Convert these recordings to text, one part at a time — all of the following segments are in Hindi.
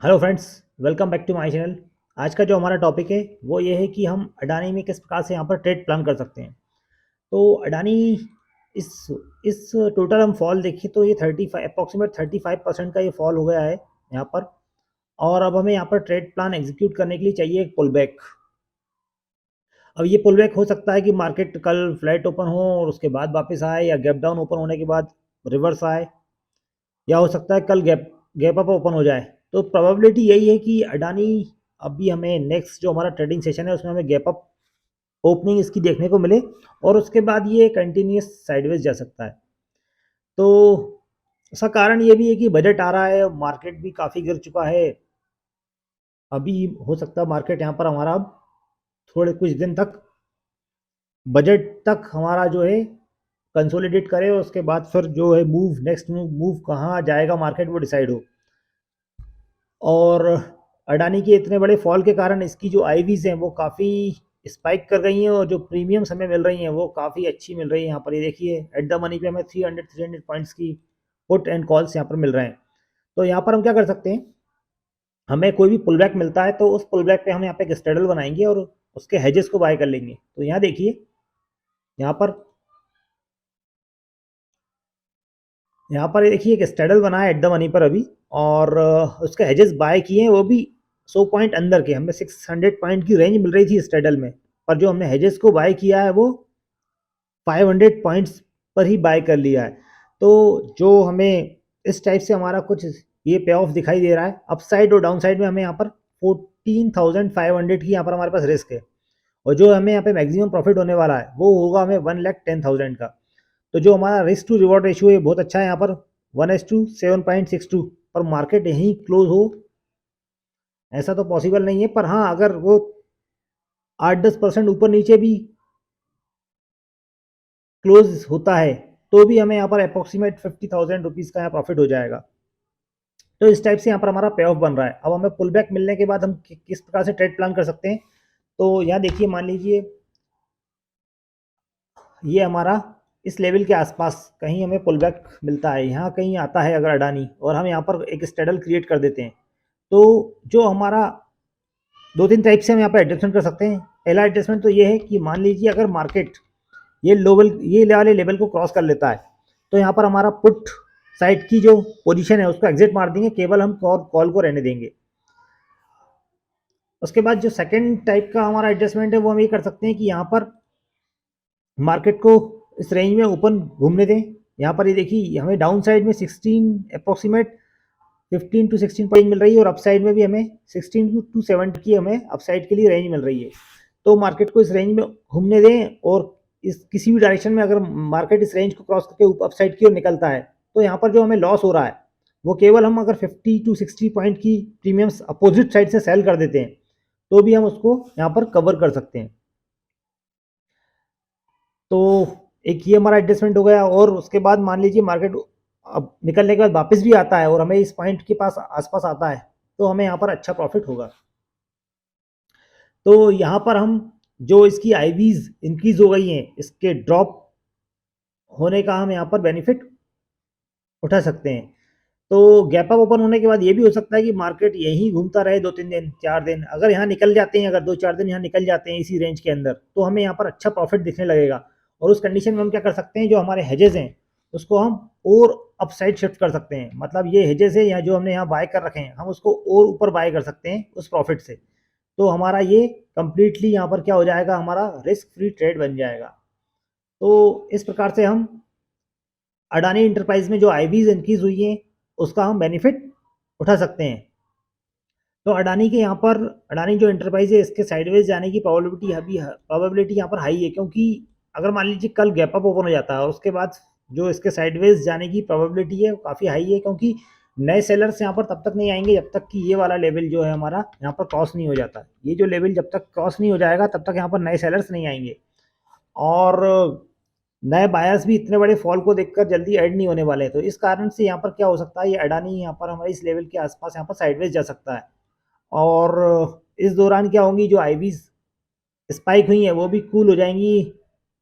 Hello friends, welcome back to my channel. आज का जो हमारा टॉपिक है वो ये है कि हम अडानी में किस प्रकार से यहाँ पर ट्रेड प्लान कर सकते हैं। तो अडानी इस इस टोटल हम फॉल देखें तो ये 35 अप्रॉक्सीमेट 35% का ये फॉल हो गया है यहाँ पर। और अब हमें यहाँ पर ट्रेड प्लान एग्जीक्यूट करने के लिए चाहिए एक पुल बैक। अब ये पुल बैक हो सकता है कि मार्केट कल फ्लैट ओपन हो और उसके बाद वापस आए, या गैप डाउन ओपन होने के बाद रिवर्स आए, या हो सकता है कल गैप गैप अप ओपन हो जाए। तो प्रोबेबिलिटी यही है कि अडानी अभी हमें नेक्स्ट जो हमारा ट्रेडिंग सेशन है उसमें हमें गैप अप ओपनिंग इसकी देखने को मिले, और उसके बाद ये कंटिन्यूस साइडवेज जा सकता है। तो इसका कारण ये भी है कि बजट आ रहा है, मार्केट भी काफ़ी गिर चुका है। अभी हो सकता है मार्केट यहाँ पर हमारा अब थोड़े कुछ दिन तक बजट तक हमारा जो है कंसोलिडेट करे, और उसके बाद फिर जो है मूव नेक्स्ट मूव कहाँ जाएगा मार्केट वो डिसाइड हो। और अडानी के इतने बड़े फॉल के कारण इसकी जो आईवीज हैं वो काफ़ी स्पाइक कर गई हैं, और जो प्रीमियम्स हमें मिल रही हैं वो काफ़ी अच्छी मिल रही है। यहाँ पर ये देखिए, एट द मनी पे हमें 300 पॉइंट्स की पुट एंड कॉल्स यहाँ पर मिल रहे हैं। तो यहाँ पर हम क्या कर सकते हैं, हमें कोई भी पुल बैक मिलता है तो उस पुल बैक पे हम यहाँ पे एक स्ट्रेडल बनाएंगे और उसके हेजेस को बाय कर लेंगे। तो यहाँ देखिए, यहाँ पर यहाँ पर देखिए एक स्ट्रेडल बना है एट द मनी पर अभी, और उसके हेजेस बाय किए हैं, वो भी 100 पॉइंट अंदर के। हमें 600 पॉइंट की रेंज मिल रही थी स्ट्रेडल में, पर जो हमने हेजेस को बाय किया है वो 500 पॉइंट्स पर ही बाय कर लिया है। तो जो हमें इस टाइप से हमारा कुछ ये पे ऑफ दिखाई दे रहा है। अपसाइड और डाउन साइड में हमें यहाँ पर 14,500 की यहाँ पर हमारे पास रिस्क है, और जो हमें यहाँ पे मैक्सिमम प्रॉफिट होने वाला है वो होगा हमें 1,10,000 का। तो जो हमारा रिस्क टू रिवॉर्ड रेशियो है बहुत अच्छा है यहाँ पर, 1:7.62। पर मार्केट यहीं क्लोज हो ऐसा तो पॉसिबल नहीं है, पर हाँ अगर वो 8-10% ऊपर नीचे भी क्लोज होता है तो भी हमें यहाँ पर अप्रोक्सीमेट 50,000 रुपीज़ का यहाँ प्रॉफिट हो जाएगा। तो इस टाइप से यहाँ पर हमारा पे ऑफ बन रहा है। अब हमें पुल बैक मिलने के बाद हम किस प्रकार से ट्रेड प्लान कर सकते हैं। तो यहाँ देखिए, मान लीजिए ये हमारा इस लेवल के आसपास कहीं हमें पुल बैक मिलता है, यहाँ कहीं आता है अगर अडानी, और हम यहाँ पर एक स्ट्रेडल क्रिएट कर देते हैं। तो जो हमारा दो तीन टाइप से हम यहाँ पर एडजस्टमेंट कर सकते हैं। पहला एडजस्टमेंट तो ये है कि मान लीजिए अगर मार्केट ये वाले लेवल को क्रॉस कर लेता है तो यहाँ पर हमारा पुट साइड की जो पोजीशन है उसको एग्जिट मार देंगे, केवल हम कॉल को रहने देंगे। उसके बाद जो सेकंड टाइप का हमारा एडजस्टमेंट है वो हम ये कर सकते हैं कि यहाँ पर मार्केट को इस रेंज में ओपन घूमने दें। यहाँ पर ये देखिए, हमें डाउन साइड में 16 अप्रोक्सीमेट 15 टू 16 पॉइंट मिल रही है, और अप साइड में भी हमें 16 टू 7 की हमें अप साइड के लिए रेंज मिल रही है। तो मार्केट को इस रेंज में घूमने दें, और इस किसी भी डायरेक्शन में अगर मार्केट इस रेंज को क्रॉस करके अप साइड की ओर निकलता है तो यहाँ पर जो हमें लॉस हो रहा है वो केवल हम अगर 50 टू 60 पॉइंट की प्रीमियम्स अपोजिट साइड से सेल कर देते हैं तो भी हम उसको यहाँ पर कवर कर सकते हैं। तो एक ये हमारा एडजस्टमेंट हो गया, और उसके बाद मान लीजिए मार्केट अब निकलने के बाद वापस भी आता है और हमें इस पॉइंट के पास आसपास आता है तो हमें यहाँ पर अच्छा प्रॉफिट होगा। तो यहाँ पर हम जो इसकी आईवीज इंक्रीज हो गई हैं इसके ड्रॉप होने का हम यहाँ पर बेनिफिट उठा सकते हैं। तो गैप अप ओपन होने के बाद ये भी हो सकता है कि मार्केट यहीं घूमता रहे 2-3 दिन 4 दिन। अगर यहाँ निकल जाते हैं, अगर 2-4 दिन यहाँ निकल जाते हैं इसी रेंज के अंदर, तो हमें यहाँ पर अच्छा प्रॉफिट दिखने लगेगा। और उस कंडीशन में हम क्या कर सकते हैं, जो हमारे हेजेस हैं उसको हम और अपसाइड शिफ्ट कर सकते हैं। मतलब ये हेजेस है या जो हमने यहाँ बाय कर रखे हैं हम उसको और ऊपर बाय कर सकते हैं उस प्रॉफिट से। तो हमारा ये कंप्लीटली यहाँ पर क्या हो जाएगा, हमारा रिस्क फ्री ट्रेड बन जाएगा। तो इस प्रकार से हम अडानी इंटरप्राइज में जो आईवीज इंक्रीज हुई हैं उसका हम बेनिफिट उठा सकते हैं। तो अडानी के यहाँ पर, अडानी जो इंटरप्राइज है इसके साइडवेज जाने की प्रोबेबिलिटी यहाँ पर हाई है, क्योंकि अगर मान लीजिए कल गैप अप ओपन हो जाता है और उसके बाद जो इसके साइडवेज जाने की प्रोबेबिलिटी है वो काफ़ी हाई है, क्योंकि नए सेलर्स यहाँ पर तब तक नहीं आएंगे जब तक कि ये वाला लेवल जो है हमारा यहाँ पर क्रॉस नहीं हो जाता। ये जो लेवल जब तक क्रॉस नहीं हो जाएगा तब तक यहाँ पर नए सेलर्स नहीं आएंगे, और नए बायर्स भी इतने बड़े फॉल को देखकर जल्दी ऐड नहीं होने वाले। तो इस कारण से यहाँ पर क्या हो सकता है, ये अडानी यहाँ पर हमारे इस लेवल के आसपास यहाँ पर साइडवेज जा सकता है। और इस दौरान क्या होंगी, जो आईवीज स्पाइक हुई हैं वो भी कूल हो जाएंगी,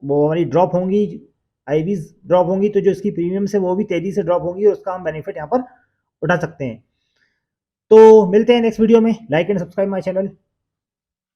वो हमारी ड्रॉप होंगी, आईवीज ड्रॉप होंगी तो जो इसकी प्रीमियम है वो भी तेज़ी से ड्रॉप होंगी, और उसका हम बेनिफिट यहाँ पर उठा सकते हैं। तो मिलते हैं नेक्स्ट वीडियो में। Like and subscribe my channel.